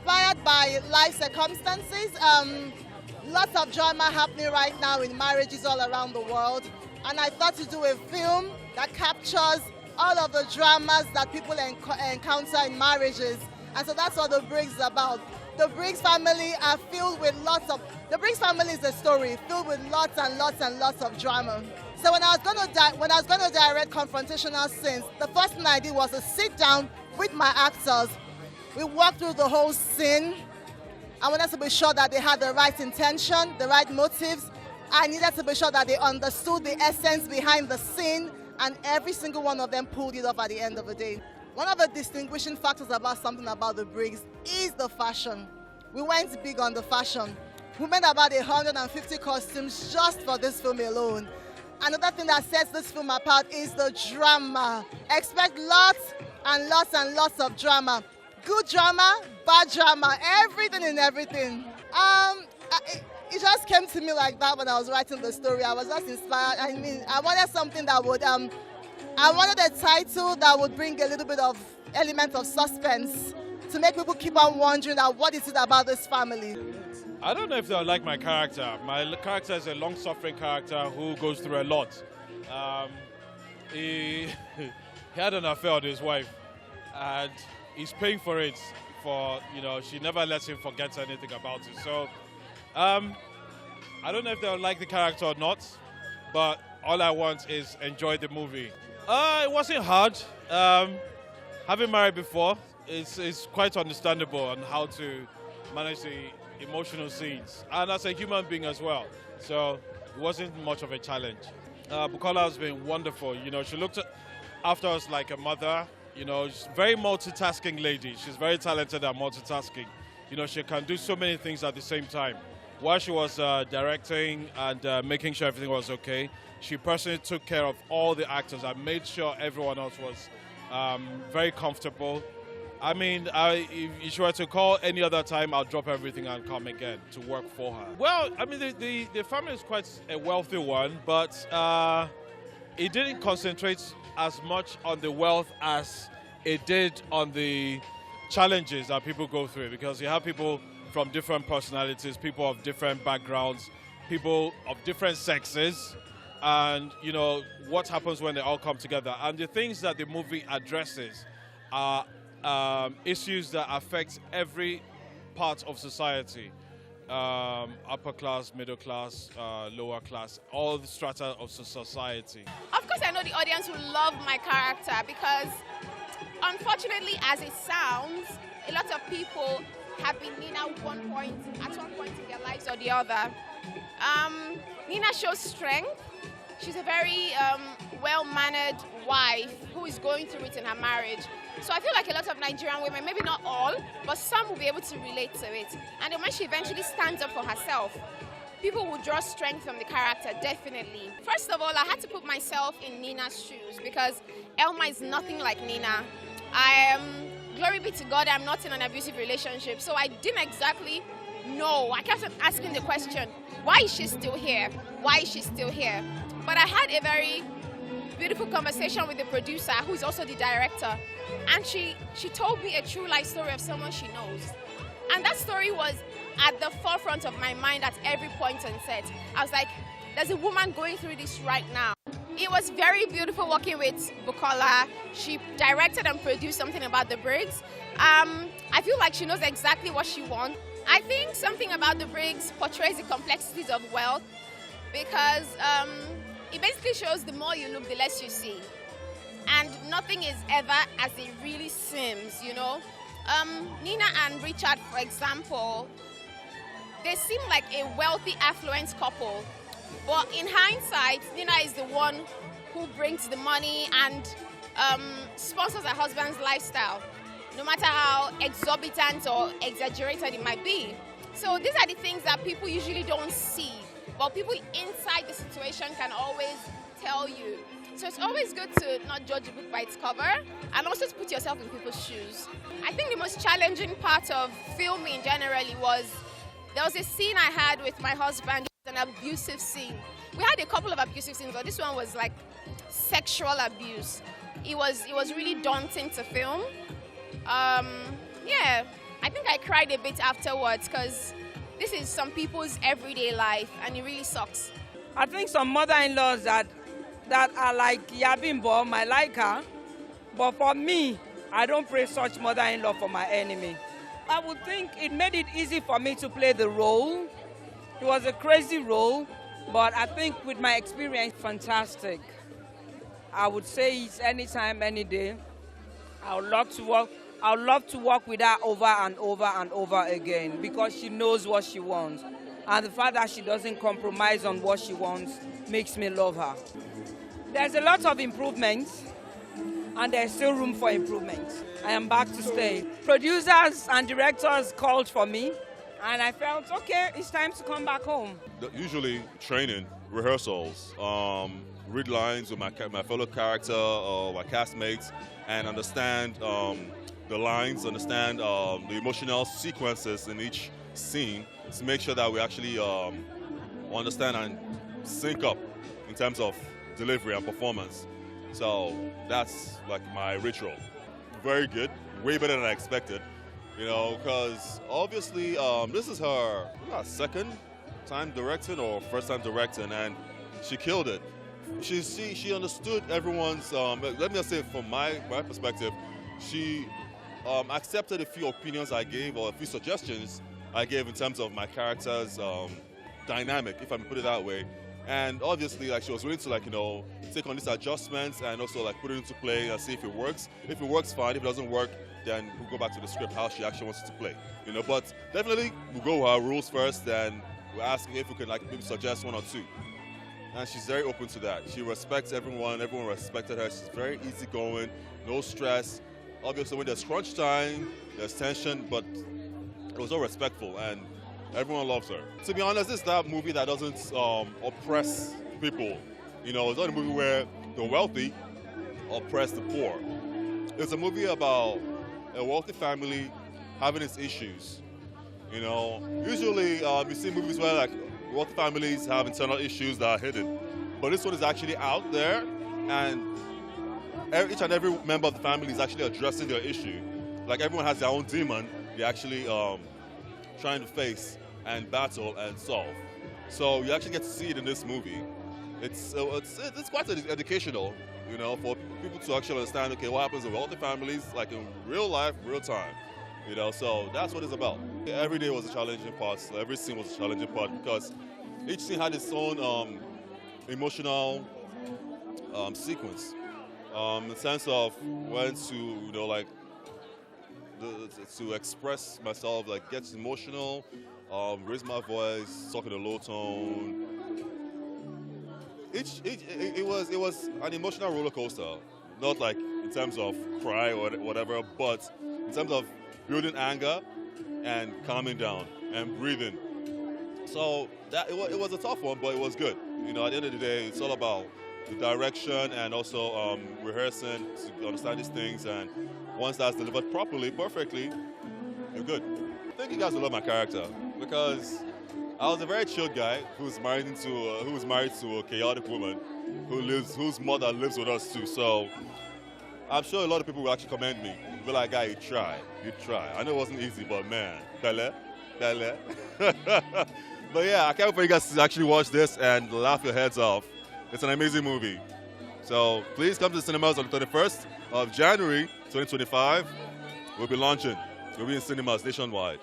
inspired by life circumstances. Lots of drama happening right now in marriages all around the world. And I thought to do a film that captures all of the dramas that people encounter in marriages. And so that's what The Briggs is about. The Briggs family are filled with the Briggs family is a story filled with lots and lots and lots of drama. So when I was going to direct confrontational scenes, the first thing I did was to sit down with my actors. We walked through the whole scene. I wanted to be sure that they had the right intention, the right motives. I needed to be sure that they understood the essence behind the scene, and every single one of them pulled it off at the end of the day. One of the distinguishing factors about something about The Briggs is the fashion. We went big on the fashion. We made about 150 costumes just for this film alone. Another thing that sets this film apart is the drama. Expect lots and lots and lots of drama. Good drama, bad drama, everything and everything. It just came to me like that when I was writing the story. I was just inspired. I mean, I wanted something that would, I wanted a title that would bring a little bit of element of suspense to make people keep on wondering what is it about this family. I don't know if they'll like my character. My character is a long-suffering character who goes through a lot. He had an affair with his wife, and he's paying for it. She never lets him forget anything about it. So, I don't know if they'll like the character or not, but all I want is enjoy the movie. It wasn't hard. Having married before, it's quite understandable on how to manage the emotional scenes, and as a human being as well. So it wasn't much of a challenge. Bukola has been wonderful. She looked after us like a mother. She's a very multitasking lady. She's very talented at multitasking. She can do so many things at the same time. While she was directing and making sure everything was okay, she personally took care of all the actors and made sure everyone else was very comfortable. I mean, if she were to call any other time, I'll drop everything and come again to work for her. Well, I mean, the family is quite a wealthy one, but it didn't concentrate as much on the wealth as it did on the challenges that people go through, because you have people from different personalities, people of different backgrounds, people of different sexes, and, what happens when they all come together. And the things that the movie addresses are issues that affect every part of society, upper class, middle class, lower class, all the strata of society. Of course, I know the audience will love my character because, unfortunately, as it sounds, a lot of people have been Nina at one point in their lives or the other. Nina shows strength. She's a very well-mannered wife who is going through it in her marriage. So I feel like a lot of Nigerian women, maybe not all, but some will be able to relate to it. And then when she eventually stands up for herself, people will draw strength from the character, definitely. First of all, I had to put myself in Nina's shoes because Elma is nothing like Nina. Glory be to God, I'm not in an abusive relationship, so I didn't exactly know. I kept asking the question, why is she still here? Why is she still here? But I had a very beautiful conversation with the producer, who is also the director, and she told me a true life story of someone she knows. And that story was at the forefront of my mind at every point on set. I was like, there's a woman going through this right now. It was very beautiful working with Bukola. She directed and produced something about The Briggs. I feel like she knows exactly what she wants. I think something about The Briggs portrays the complexities of wealth because it basically shows the more you look, the less you see. And nothing is ever as it really seems, Nina and Richard, for example, they seem like a wealthy, affluent couple. But in hindsight, Nina is the one who brings the money and sponsors her husband's lifestyle, no matter how exorbitant or exaggerated it might be. So these are the things that people usually don't see, but people inside the situation can always tell you. So it's always good to not judge a book by its cover and also to put yourself in people's shoes. I think the most challenging part of filming generally was, there was a scene I had with my husband, an abusive scene. We had a couple of abusive scenes, but this one was like sexual abuse. It was really daunting to film. Yeah, I think I cried a bit afterwards because this is some people's everyday life and it really sucks. I think some mother-in-laws that are like Yabimbo might like her, but for me, I don't pray such mother-in-law for my enemy. I would think it made it easy for me to play the role. It was a crazy role, but I think with my experience, fantastic. I would say it's anytime, any day. I would love to work with her over and over and over again because she knows what she wants. And the fact that she doesn't compromise on what she wants makes me love her. There's a lot of improvements, and there's still room for improvement. I am back to stay. Producers and directors called for me, and I felt, okay, it's time to come back home. Usually training, rehearsals, read lines with my fellow character or my castmates, and understand the lines, understand the emotional sequences in each scene to make sure that we actually understand and sync up in terms of delivery and performance. So that's like my ritual. Very good, way better than I expected, because obviously this is her second time directing or first time directing, and she killed it. She understood everyone's, let me just say from my perspective, she accepted a few opinions I gave or a few suggestions I gave in terms of my character's dynamic, if I may put it that way. And obviously, like, she was willing to, take on these adjustments and also put it into play and see if it works. If it works, fine. If it doesn't work, then we'll go back to the script, how she actually wants it to play. But definitely we'll go with our rules first, and we're asking if we can maybe suggest one or two. And she's very open to that. She respects everyone. Everyone respected her. She's very easygoing, no stress. Obviously, when there's crunch time, there's tension, but it was all respectful, and everyone loves her. To be honest, this is that movie that doesn't oppress people. It's not a movie where the wealthy oppress the poor. It's a movie about a wealthy family having its issues. Usually you see movies where wealthy families have internal issues that are hidden, but this one is actually out there, and each and every member of the family is actually addressing their issue. Everyone has their own demon they're actually trying to face and battle and solve. So you actually get to see it in this movie. It's quite educational, for people to actually understand, okay, what happens in wealthy families, in real life, real time. So that's what it's about. Every day was a challenging part. So every scene was a challenging part because each scene had its own emotional sequence. In the sense of when to, to express myself, get emotional, raise my voice, talk in a low tone. It was an emotional roller coaster, not in terms of cry or whatever, but in terms of building anger and calming down and breathing. So it was a tough one, but it was good. At the end of the day, it's all about the direction and also rehearsing to understand these things. And once that's delivered properly, perfectly, you're good. I think you guys will love my character because I was a very chilled guy who was married to a chaotic woman whose mother lives with us too. So I'm sure a lot of people will actually commend me. Be like, guy, you try. I know it wasn't easy, but man, Pele. But yeah, I can't wait for you guys to actually watch this and laugh your heads off. It's an amazing movie. So please come to the cinemas on the 31st of January 2025. We'll be launching. We'll be in cinemas nationwide.